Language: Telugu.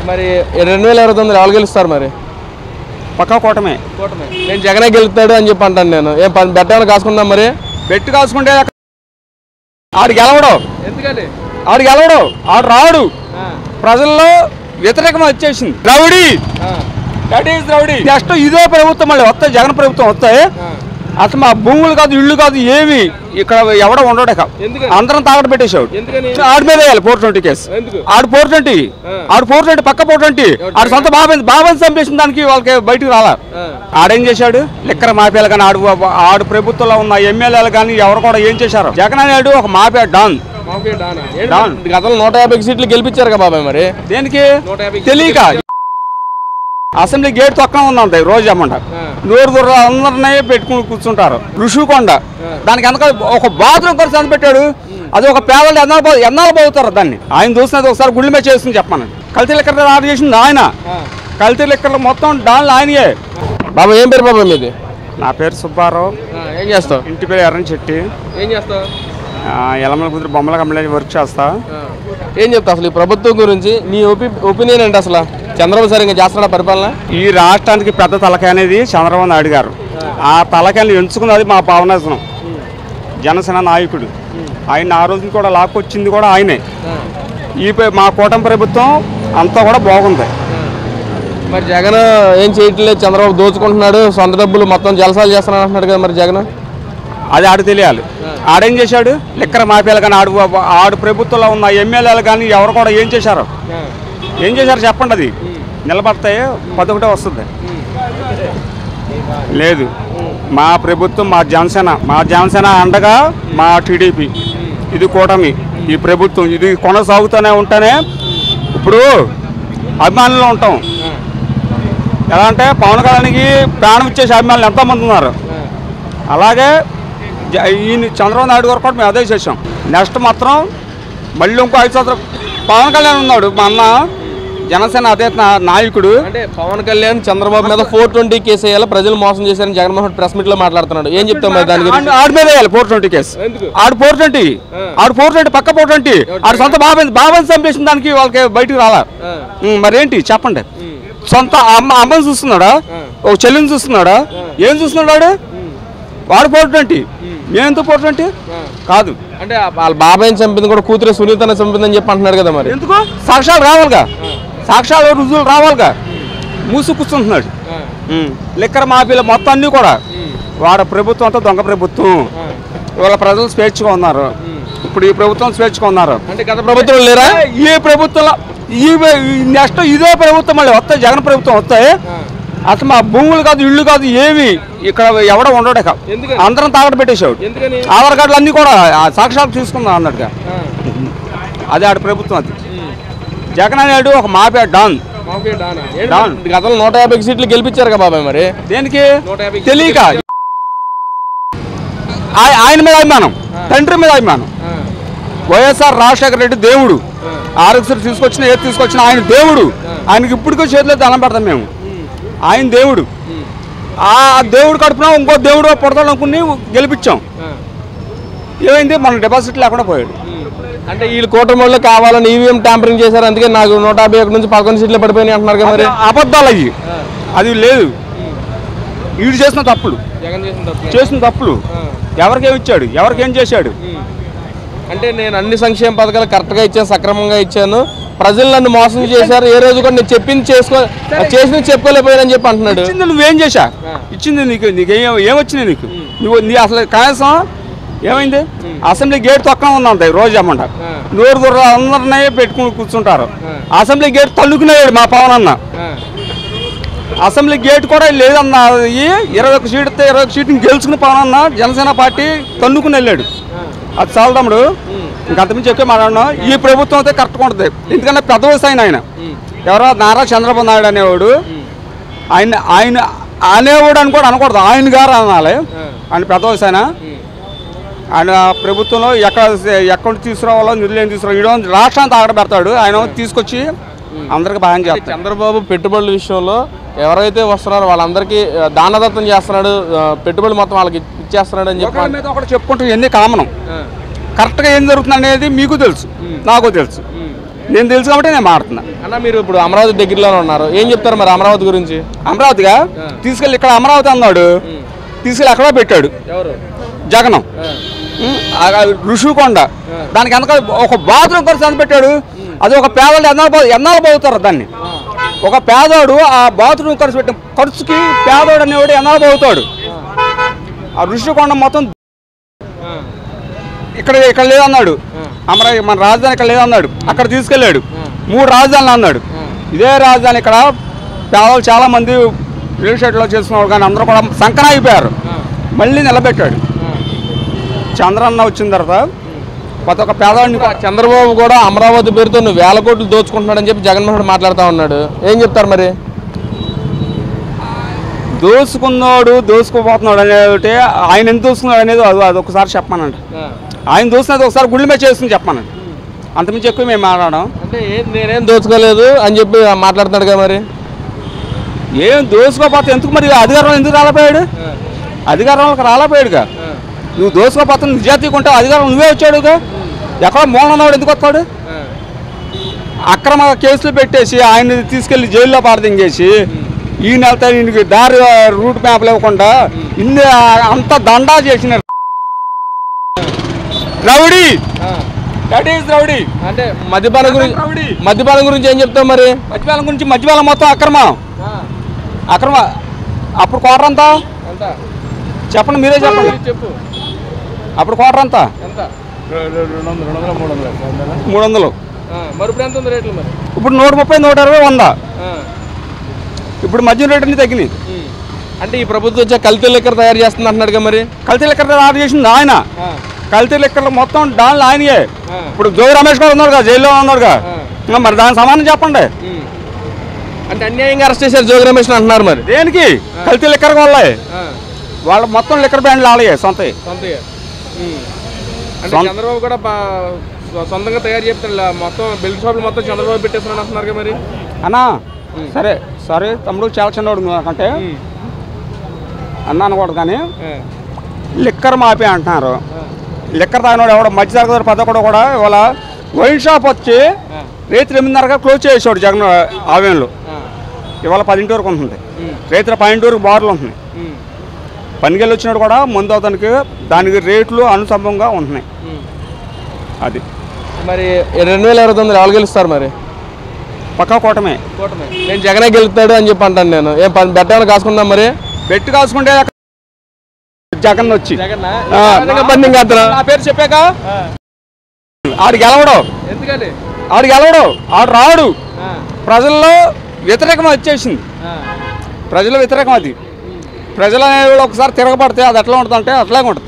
మరి 2029 ఎవరు గెలుస్తారు మరి? పక్కా కూటమే. నేను జగనే గెలుస్తాడు అని చెప్పి అంటాను. నేను ఏం బెట్ట ఏమైనా కాసుకుందాం మరి? బెట్టు కాసుకుంటే ఆడు గెలవడు. ఎందుకని? ఆడు గెలవడు, ఆడు రాడు. ప్రజల్లో వ్యతిరేకం వచ్చేసింది. Rowdy, that is rowdy. Next ఇదే ప్రభుత్వం మళ్ళీ వస్తాయి, జగన్ ప్రభుత్వం వస్తాయి. అసలు మా భూములు కాదు, ఇళ్ళు కాదు, ఏమి ఇక్కడ ఎవడో ఉండడు. అందరం తాగట పెట్టేసాడు. ఆడి మీద వేయాలి 420 కేసు. ఆడు 420, ఆడు 420 పక్క 420. ఆడు సొంత బాబాని చంపేసిన దానికి వాళ్ళకి బయటకు రాలా. ఆడేం చేశాడు? లిక్కర్ మాఫియాలు కానీ ఆడు ప్రభుత్వంలో ఉన్న ఎమ్మెల్యేలు కానీ ఎవరు కూడా ఏం చేశారు? జగన్ అనేడు ఒక మాఫియా డాన్. గతంలో 150 సీట్లు గెలిపించారు కదా బాబాయ్. మరి దేనికి తెలియక అసెంబ్లీ గేట్ తొక్కన ఉందంట రోజు అమ్మంట. నూరుగురు అందరినీ పెట్టుకుని కూర్చుంటారు. ఋషికొండ దానికి వెనక ఒక బాత్రూమ్ ఖర్చు ఎంత పెట్టాడు? అది ఒక పేదలు ఎన్నాళ్ళు పోతారు దాన్ని. ఆయన చూసినది ఒకసారి గుళ్ళు మీద చేస్తుంది చెప్పమని. కల్తీ లిక్కర్ ఆర్డర్ చేసింది ఆయన. కల్తీ లిక్కర్లు మొత్తం డాన్లు ఆయనయే. బాబా ఏం పేరు బాబా మీది? నా పేరు సుబ్బారావు. ఏం చేస్తావు? ఇంటి పేరు ఎర్రని చెట్టి. ఏం చేస్తావు? ఎలమల కుదిరి బొమ్మల కంపెనీ వర్క్ చేస్తా. ఏం చెప్తావు అసలు ఈ ప్రభుత్వం గురించి నీ ఒపీనియన్ ఏంటి? అసలు చంద్రబాబు సరిగ్గా చేస్తున్నాడా పరిపాలన? ఈ రాష్ట్రానికి పెద్ద తలకాయ అనేది చంద్రబాబు నాయుడు గారు. ఆ తలకాయని ఎంచుకున్నది మా పవనేశ్వరం, జనసేన నాయకుడు. ఆయన ఆ రోజున కూడా లాక్కొచ్చింది కూడా ఆయనే. మా కూటమి ప్రభుత్వం అంతా కూడా బాగుంది. మరి జగన్ ఏం చేయట్లేదు, చంద్రబాబు దోచుకుంటున్నాడు, సొంత డబ్బులు మొత్తం జలసాలు చేస్తున్నాడు అంటున్నాడు కదా మరి జగన్. అది ఆడు తెలియాలి. ఆడేం చేశాడు? లిక్కర్ మాఫియాలు కానీ ఆడు ప్రభుత్వంలో ఉన్న ఎమ్మెల్యేలు కానీ ఎవరు కూడా ఏం చేశారు? ఏం చేశారు చెప్పండి. అది నిలబడతాయి 11 వస్తుంది. లేదు, మా ప్రభుత్వం, మా జనసేన అండగా మా టీడీపీ, ఇది కూటమి, ఈ ప్రభుత్వం ఇది కొనసాగుతూనే ఉంటేనే ఇప్పుడు అభిమానులు ఉంటాం. ఎలా అంటే పవన్ కళ్యాణ్కి ప్రాణం ఇచ్చేసి అభిమానులు ఎంతోమంది ఉన్నారు. అలాగే ఈయన చంద్రబాబు నాయుడు గారు కూడా మేము అదే చేసాం. నెక్స్ట్ మాత్రం మళ్ళీ ఇంకో 5 సంవత్సరాలు పవన్ కళ్యాణ్ ఉన్నాడు, మా అన్న జనసేన అదే నాయకుడు. అంటే పవన్ కళ్యాణ్ చంద్రబాబు మీద 420 కేసు వేయాలి, ప్రజలు మోసం చేశారని జగన్మోహన్ ప్రెస్ మీట్ లో మాట్లాడుతున్నాడు. ఏం చెప్తాం మరి దాని గురించి? ఆడి మీద వేయాలి 420 కేసు. ఆడు 420 పక్క 420. ఆడు సొంత బాబాని చంపేసిన దానికి వాళ్ళకి బయటకు రాలా. మరేంటి చెప్పండి? సొంత అమ్మని చూస్తున్నాడా? ఒక చెల్లిని చూస్తున్నాడా? ఏం చూస్తున్నాడు? వాడు 420, మేమెంత 420 కాదు. అంటే వాళ్ళ బాబాయిని చంపింది కూడా కూతురు సునీతని చంపిందని చెప్పి అంటున్నాడు కదా. మరి ఎందుకు? సాక్ష్యాలు రావాలిగా, సాక్ష్యాలు రుజువులు రావాలిగా. మూసు కూర్చుంటున్నాడు. లిక్కర్ మాఫీలు మొత్తం అన్నీ కూడా వాడు ప్రభుత్వం అంతా దొంగ ప్రభుత్వం. ఇవాళ ప్రజలు స్వేచ్ఛగా ఉన్నారు. ఇప్పుడు ఈ ప్రభుత్వం స్వేచ్ఛగా ఉన్నారు. అంటే గత ప్రభుత్వం లేరా? ఈ ప్రభుత్వంలో నెక్స్ట్ ఇదే ప్రభుత్వం మళ్ళీ వస్తాయి, జగన్ ప్రభుత్వం వస్తాయి. అసలు మా భూములు కాదు, ఇళ్ళు కాదు, ఏమి ఇక్కడ ఎవడో ఉండడు. అందరం తాగట పెట్టేసాడు. ఆధార్ కార్డులు అన్నీ కూడా సాక్ష్యాలు తీసుకుందాం అన్నట్టుగా. అదే ఆడ ప్రభుత్వం. అది జగన్ అనేడు ఒక మాఫియా డాన్. గతంలో 150 సీట్లు గెలిపించారు కదా బాబాయ్. మరి దేనికి? తెలియక ఆయన మీద అభిమానం, తండ్రి మీద అభిమానం. వైఎస్ఆర్ రాజశేఖర రెడ్డి దేవుడు. ఆరోగ్య తీసుకొచ్చిన ఏది తీసుకొచ్చిన ఆయన దేవుడు. ఆయనకి ఇప్పటికీ చేతిలో దండం పెడతాం మేము. ఆయన దేవుడు. ఆ దేవుడు కడుపున ఇంకో దేవుడు పుడతాడు అనుకుని గెలిపించాం. ఏమైంది? మన డిపాజిట్ లేకుండా పోయాడు. అంటే వీళ్ళు కూటమి వాళ్ళు కావాలని ఈవీఎం ట్యాంపరింగ్ చేశారు, అందుకే నాకు 151 నుంచి 11 సీట్లు పడిపోయినాయి అంటున్నారు కదా. మరి అబద్ధాలు అయ్యి అది లేదు. వీడు చేసిన తప్పులు, చేసిన తప్పులు ఎవరికేమి ఇచ్చాడు, ఎవరికేం చేశాడు? అంటే నేను అన్ని సంక్షేమ పథకాలు కరెక్ట్గా ఇచ్చాను, సక్రమంగా ఇచ్చాను, ప్రజలు నన్ను మోసం చేశారు, ఏ రోజు కూడా నేను చెప్పింది చేసింది చెప్పుకోలేకపోయానని చెప్పి అంటున్నాడు. ఇచ్చింది నువ్వేం చేశా? ఇచ్చింది ఏమొచ్చింది నీకు? నీ అసలు కనీసం ఏమైంది? అసెంబ్లీ గేట్ తొక్కన ఉందంట రోజు అమ్మంట. నూరుగురు అందరినీ పెట్టుకుని కూర్చుంటారు. అసెంబ్లీ గేట్ తల్లుకునేవాడు మా పవన్ అన్న. అసెంబ్లీ గేట్ కూడా లేదన్న. 21 సీట్ ఇస్తే 21 సీట్ని గెలుచుకుని పవన్ అన్న జనసేన పార్టీ తన్నుకుని వెళ్ళాడు. అది చాలు తమ్ముడు, ఇంకంతమించి ఎక్కువ మాట్లాడినా. ఈ ప్రభుత్వం అయితే కరెక్ట్గా ఉంటుంది. ఎందుకంటే పెద్ద వయసు ఆయన ఎవరో నారా చంద్రబాబు నాయుడు అనేవాడు. ఆయన అనేవాడు అని కూడా అనకూడదు, ఆయన గారు అనాలి. ఆయన పెద్ద వయసు ఆయన ప్రభుత్వంలో ఎక్కడ తీసుకురావాలో నిధులు ఏం తీసుకురావు, రాష్ట్రాన్ని ఆగడ పెడతాడు. ఆయన తీసుకొచ్చి అందరికి బాగా చేస్తాడు. చంద్రబాబు పెట్టుబడుల విషయంలో ఎవరైతే వస్తున్నారో వాళ్ళందరికీ దానదత్తం చేస్తున్నాడు, పెట్టుబడులు మొత్తం వాళ్ళకి ఇచ్చేస్తున్నాడు అని చెప్పి మీద ఒకటి చెప్పుకుంటూ ఎన్ని కామనం. కరెక్ట్గా ఏం జరుగుతుంది అనేది మీకు తెలుసు, నాకు తెలుసు. నేను తెలుసు కాబట్టి నేను మాట్లాడుతున్నా. అన్న మీరు ఇప్పుడు అమరావతి దగ్గరలోనే ఉన్నారు, ఏం చెప్తారు మరి అమరావతి గురించి? అమరావతిగా తీసుకెళ్ళి ఇక్కడ అమరావతి అన్నాడు, తీసుకెళ్ళి ఎక్కడో పెట్టాడు జగనం. ఋషికొండ దానికి వెనక ఒక బాత్రూమ్ ఖర్చు ఎంత పెట్టాడు? అది ఒక పేదోడు ఎన్నాళ్ళు పోతారు దాన్ని. ఒక పేదోడు ఆ బాత్రూమ్ ఖర్చు పెట్టిన ఖర్చుకి పేదోడు అనేవాడు ఎన్నాళ్ళు పోతాడు. ఆ ఋషికొండ మొత్తం ఇక్కడ లేదన్నాడు, అమరావతి మన రాజధాని ఇక్కడ లేదన్నాడు, అక్కడ తీసుకెళ్ళాడు. 3 రాజధానులు అన్నాడు. ఇదే రాజధాని ఇక్కడ పేదవాళ్ళు చాలా మంది రియల్ ఎస్టేట్లో చేసుకున్నారు, కానీ అందరూ కూడా సంకన అయిపోయారు. మళ్ళీ నిలబెట్టాడు. చంద్రన్న వచ్చిన తర్వాత ప్రతి ఒక్క పేదవాడిని. చంద్రబాబు కూడా అమరావతి పేరుతో నువ్వు 1000 కోట్లు దోచుకుంటున్నాడని చెప్పి జగన్మోహన్ రెడ్డి మాట్లాడుతూ ఉన్నాడు, ఏం చెప్తారు మరి? దోసుకున్నాడు దోసుకుపోతున్నాడు అనేది ఆయన ఎంత దోసుకున్నాడు అనేది అది ఒకసారి చెప్పానండి. ఆయన దోసుకున్నది ఒకసారి గుళ్ళు మీద చేసుకుని చెప్పానండి, అంతమించి ఎక్కువ మేము మాట్లాడడం. అంటే నేనేం దోచుకోలేదు అని చెప్పి మాట్లాడుతున్నాడు కదా, మరి ఏం దోసుకోపోతే ఎందుకు మరి అధికారంలో ఎందుకు రాలేపోయాడు? అధికారంలోకి రాలేపోయాడుగా. నువ్వు దోసుకోపోతే నిజాతీగా ఉంటావు, అధికారం నువ్వే వచ్చాడుగా. ఎక్కడ మూలన ఉన్నవాడు ఎందుకు వస్తాడు? అక్రమ కేసులు పెట్టేసి ఆయన తీసుకెళ్లి జైల్లో పారదింగేసి ఈ నెలతో ఈయనకి దారి రూట్ మ్యాప్లు ఇవ్వకుండా ఇన్ని అంత దండా చేసిన రౌడీ. That is rowdy. అంటే మద్యపానం గురించి ఏం చెప్తావు మరి? మద్యపానం మొత్తం అక్రమం. అప్పుడు క్వార్టర్ అంతా చెప్పండి, మీరే చెప్పండి. చెప్పు. అప్పుడు క్వార్టర్ అంతా 300. మరి ఇప్పుడు ఎంత ఉంది రేట్లు? మరి ఇప్పుడు 130, 120, 100. ఇప్పుడు మద్యం రేట్లు తగ్గినాయి. అంటే ఈ ప్రభుత్వం వచ్చే కల్తీ లిక్కర్ తయారు చేస్తుంది అంటున్నాడుగా, మరి కల్తీ లిక్కర్ తయారు చేసింది ఆయన. కల్తీ లిక్కర్లు మొత్తం డాన్లు ఆయనయే. ఇప్పుడు జోగి రమేష్ గారు ఉన్నారుగా, జైల్లో ఉన్నారుగా, మరి దానికి సమానం చెప్పండి. అంటే అన్యాయంగా అరెస్ట్ చేశారు జోగి రమేష్ అంటున్నారు, మరి దేనికి? కల్తీ లిక్కర్ వల్ల వాళ్ళు మొత్తం లిక్కర్ బ్యాండ్లు ఆలయ్యాయి సొంతగా. అంటే చంద్రబాబు కూడా సొంతంగా తయారు చేస్తారు, మొత్తం బెల్ట్ షాపులు మొత్తం చంద్రబాబు పెట్టేస్తున్నాడు అంటున్నారు మరి. అన్నా సరే తమ్ముడు చాలా చిన్నవాడు అంటే అన్న అనకూడదు, కానీ లిక్కర్ మాపే అంటున్నారు. లిక్కర్ తాగినోడు ఎవడో మధ్య తరగతి పదకొడు కూడా ఇవాళ వైన్ షాప్ వచ్చి రైతులు 8:30 క్లోజ్ చేసాడు జగన్ ఆవేన్లో. ఇవాళ 10 వరకు ఉంటుంది, రైతులు 12 వరకు బార్లు ఉంటున్నాయి. పనికెళ్ళి వచ్చినాడు కూడా ముందు అతనికి దానికి రేట్లు అనుసంభంగా ఉంటున్నాయి. అది మరి 2029 ఎవరు గెలుస్తారు? మరి పక్కా కూటమే. నేను జగనే గెలుస్తాడు అని చెప్పి అంటాను. నేను ఏం బెట్ట కాసుకుందాం, మరి బెట్టు కాసుకుంటే జగన్ వచ్చి నా పేరు చెప్పాక ఆడు గెలవడు. ఎందుకంటే ఆడు రాడు. ప్రజల్లో వ్యతిరేకం వచ్చేసింది. ప్రజల వ్యతిరేకం అది. ప్రజలు అనేవాళ్ళు ఒకసారి తిరగబడితే అది ఎట్లా ఉంటుంది అంటే అట్లాగే ఉంటుంది.